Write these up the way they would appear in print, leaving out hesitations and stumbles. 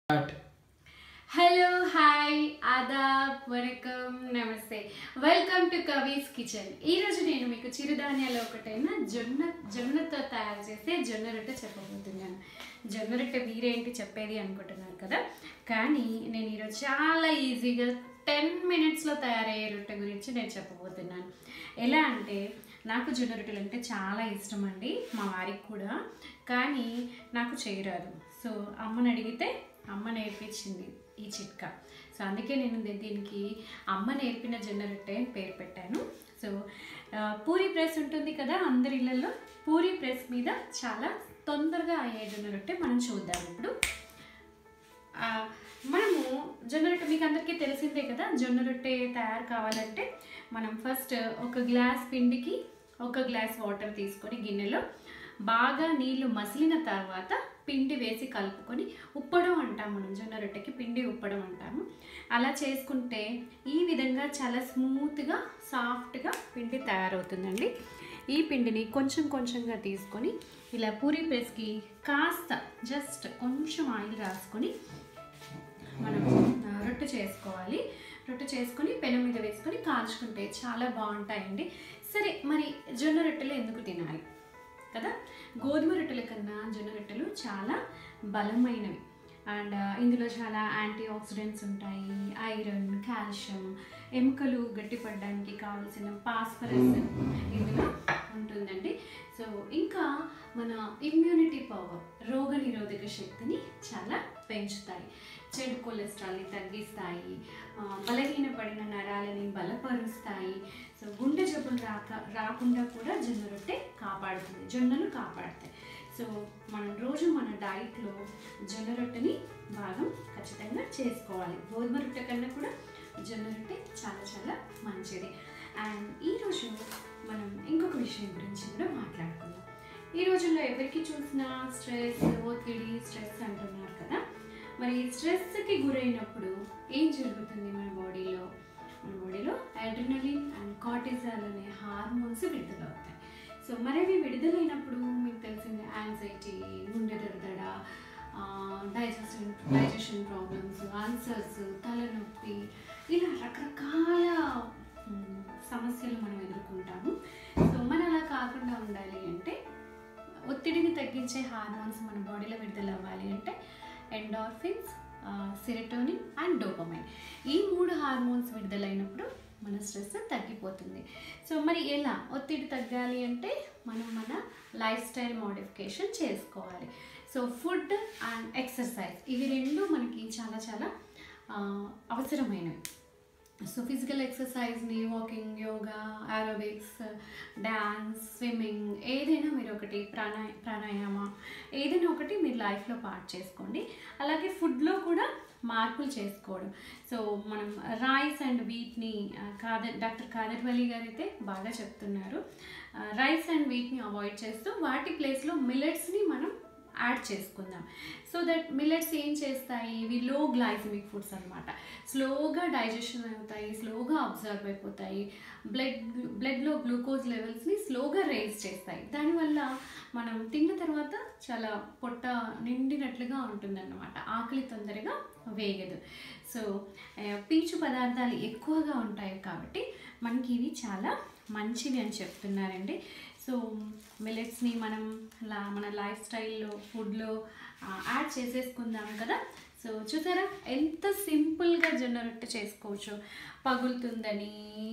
But hello hi Aadab వరకం నమస్తే welcome to Kavi's kitchen. ఈరోజు నేను మీకు చిరుధాన్యాలు ఒకటైన జొన్నతో తయారు చేసే జొన్న రొట్టె చెప్పబోతున్నాను. జొన్న రొట్టె మీరేంటి చెప్పేది అనుకుంటున్నారు కదా, కానీ నేను ఈరోజు చాలా ఈజీగా 10 minutesలో తయారయ్యే రొట్టె గురించి నేను చెప్పబోతున్నాను. ఎలా అంటే, నాకు జొన్న రొట్టెలు అంటే చాలా ఇష్టం అండి, మా వారికి కూడా, కానీ నాకు చేయరాదు. సో అమ్మని అడిగితే అమ్మ నేర్పించింది ఈ చిట్కా. సో అందుకే నేను దీనికి అమ్మ నేర్పిన జొన్న రొట్టె అని పేరు పెట్టాను. సో పూరీ ప్రెస్ ఉంటుంది కదా అందరి ఇళ్ళల్లో, పూరీ ప్రెస్ మీద చాలా తొందరగా అయ్యే జొన్న రొట్టె మనం చూద్దాం. ఇప్పుడు మనము జొన్న రొట్టె మీకు అందరికీ తెలిసిందే కదా. జొన్న రొట్టె తయారు కావాలంటే మనం ఫస్ట్ ఒక గ్లాస్ పిండికి 1 గ్లాస్ వాటర్ తీసుకొని గిన్నెలో బాగా నీళ్లు మసిలిన తర్వాత పిండి వేసి కలుపుకొని ఉప్పడం అంటాము. మనం జొన్న రొట్టెకి పిండి ఉప్పడం అంటాము. అలా చేసుకుంటే ఈ విధంగా చాలా స్మూత్గా సాఫ్ట్గా పిండి తయారవుతుందండి. ఈ పిండిని కొంచెం కొంచెంగా తీసుకొని ఇలా పూరీ ప్రెస్కి కాస్త జస్ట్ కొంచెం ఆయిల్ రాసుకొని మనం రొట్టె చేసుకోవాలి. రొట్టె చేసుకొని పెనం మీద వేసుకొని కాల్చుకుంటే చాలా బాగుంటాయండి. సరే, మరి జొన్న రొట్టెలు ఎందుకు తినాలి కదా? గోధుమ రొట్టెల కన్నా జొన్న రొట్టెలు చాలా బలమైనవి. అండ్ ఇందులో చాలా యాంటీ ఆక్సిడెంట్స్ ఉంటాయి, ఐరన్, కాల్షియం, ఎముకలు గట్టిపడడానికి కావాల్సిన ఫాస్ఫరస్ ఇందులో ఉంటుందండి. సో ఇంకా మన ఇమ్యూనిటీ పవర్, రోగనిరోధక శక్తిని చాలా పెంచుతాయి, చెడు కొలెస్ట్రాల్ని తగ్గిస్తాయి, బలహీనపడిన నరాలని బలపరుస్తాయి. సో గుండె జబ్బులు రాకుండా కూడా జొన్న రొట్టె కాపాడుతుంది, జొన్నలు కాపాడుతాయి. సో మనం రోజు మన డైట్లో జొన్న రొట్టెని భాగం ఖచ్చితంగా చేసుకోవాలి. గోధుమ రొట్టె కన్నా కూడా జొన్న రొట్టె చాలా చాలా మంచిది. అండ్ ఈరోజు మనం ఇంకొక విషయం గురించి కూడా మాట్లాడుకుందాం. ఈ రోజుల్లో ఎవరికి చూసినా స్ట్రెస్, ఒత్తిడి, స్ట్రెస్ అంటున్నారు కదా. మరి స్ట్రెస్కి గురైనప్పుడు ఏం జరుగుతుంది మన బాడీలో? అడ్రినలిన్ అండ్ కార్టిజాల్ అనే హార్మోన్స్ విడుదలవుతాయి. సో మరి అవి విడుదలైనప్పుడు మీకు తెలిసింది యాంగ్జైటీ, గుండె దడదడ, డైజెషన్ ప్రాబ్లమ్స్, అల్సర్స్, తలనొప్పి, ఇలా రకరకాల సమస్యలు మనం ఎదుర్కొంటాము. సో మనం అలా కాకుండా ఉండాలి అంటే, ఒత్తిడిని తగ్గించే హార్మోన్స్ మన బాడీలో విడుదల అవ్వాలి అంటే ఎండార్ఫిన్స్, సెరోటోనిన్ అండ్ డోపమైన్, ఈ 3 హార్మోన్స్ విడుదలైనప్పుడు మన స్ట్రెస్ తగ్గిపోతుంది. సో మరి ఎలా ఒత్తిడి తగ్గాలి అంటే మనం మన లైఫ్ స్టైల్ మోడిఫికేషన్ చేసుకోవాలి. సో ఫుడ్ అండ్ ఎక్సర్సైజ్, ఇవి 2 మనకి చాలా చాలా అవసరమైనవి. సో ఫిజికల్ ఎక్సర్సైజ్ని walking, yoga, aerobics, dance, swimming, ఏదైనా మీరు ఒకటి ప్రాణాయామ, ఏదైనా ఒకటి మీరు లైఫ్లో పార్ట్ చేసుకోండి. అలాగే ఫుడ్లో కూడా మార్పులు చేసుకోవడం. సో మనం రైస్ అండ్ వీట్ని డాక్టర్ కాదర్వల్లి గారు అయితే బాగా చెప్తున్నారు. రైస్ అండ్ వీట్ని అవాయిడ్ చేస్తూ వాటి ప్లేస్లో మిల్లెట్స్ని మనం యాడ్ చేసుకుందాం. సో దట్ మిల్లెట్స్ ఏం చేస్తాయి, ఇవి లో గ్లైసెమిక్ ఫుడ్స్ అనమాట. స్లోగా డైజెషన్ అవుతాయి, స్లోగా అబ్జర్వ్ అయిపోతాయి, బ్లడ్లో గ్లూకోజ్ లెవెల్స్ని స్లోగా రేజ్ చేస్తాయి. దానివల్ల మనం తిన్న తర్వాత చాలా పొట్ట నిండినట్లుగా ఉంటుందన్నమాట, ఆకలి తొందరగా వేగదు. సో పీచు పదార్థాలు ఎక్కువగా ఉంటాయి కాబట్టి మనకి ఇవి చాలా మంచివి అని చెప్తున్నారండి. సో మిల్లెట్స్ని మనం మన లైఫ్ స్టైల్లో ఫుడ్లో యాడ్ చేసేసుకుందాం కదా. సో చూసారా ఎంత సింపుల్గా జొన్న రొట్టె చేసుకోవచ్చు. పగులుతుందని,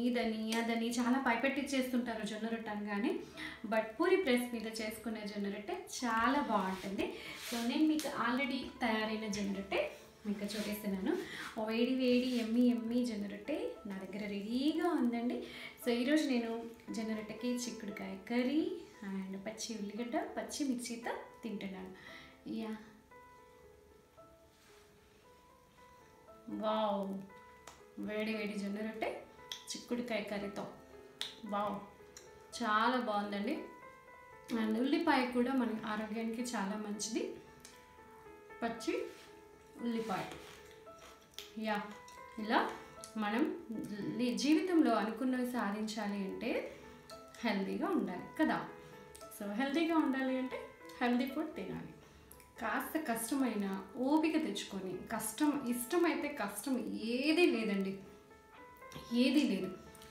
ఇదని, అదని చాలా పైపెట్టిచ్చేస్తుంటారు జొన్న రొట్టె అనగానే. బట్ పూరి ప్రెస్ మీద చేసుకునే జొన్న రొట్టె చాలా బాగుంటుంది. సో నేను మీకు ఆల్రెడీ తయారైన జొన్న రొట్టె మీకు చూపిస్తున్నాను. వేడి వేడి ఎమ్మి జొన్న రొట్టె నా దగ్గర రెడీగా ఉందండి. సో ఈరోజు నేను జొన్న రొట్టెకి చిక్కుడుకాయ కర్రీ అండ్ పచ్చి ఉల్లిగడ్డ, పచ్చిమిర్చితో తింటున్నాను. యా, వావ్, వేడి వేడి జొన్న రొట్టె చిక్కుడుకాయ కర్రీతో, వావ్, చాలా బాగుందండి. అండ్ ఉల్లిపాయ కూడా మన ఆరోగ్యానికి చాలా మంచిది, పచ్చి ఉల్లిపాయ. యా, ఇలా మనం జీవితంలో అనుకున్నవి సాధించాలి అంటే హెల్తీగా ఉండాలి కదా. సో హెల్తీగా ఉండాలి అంటే హెల్తీ ఫుడ్ తినాలి. కాస్త కష్టమైన ఓపిక తెచ్చుకొని ఇష్టమైతే కష్టం ఏదీ లేదండి, ఏదీ లేదు.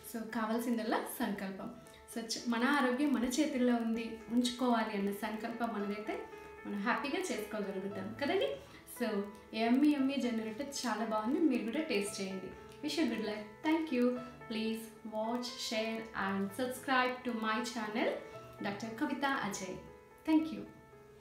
సో కావాల్సిందల్లా సంకల్పం. సో మన ఆరోగ్యం మన చేతుల్లో ఉంది, ఉంచుకోవాలి అన్న సంకల్పం మనదైతే మనం హ్యాపీగా చేసుకోగలుగుతాం కదండి. సో యమ్మీ జనరేటర్ చాలా బాగుంది, మీరు కూడా టేస్ట్ చేయండి. Wish you good luck. Thank you. Please watch, share and subscribe to my channel Dr. Kavita Ajay. Thank you.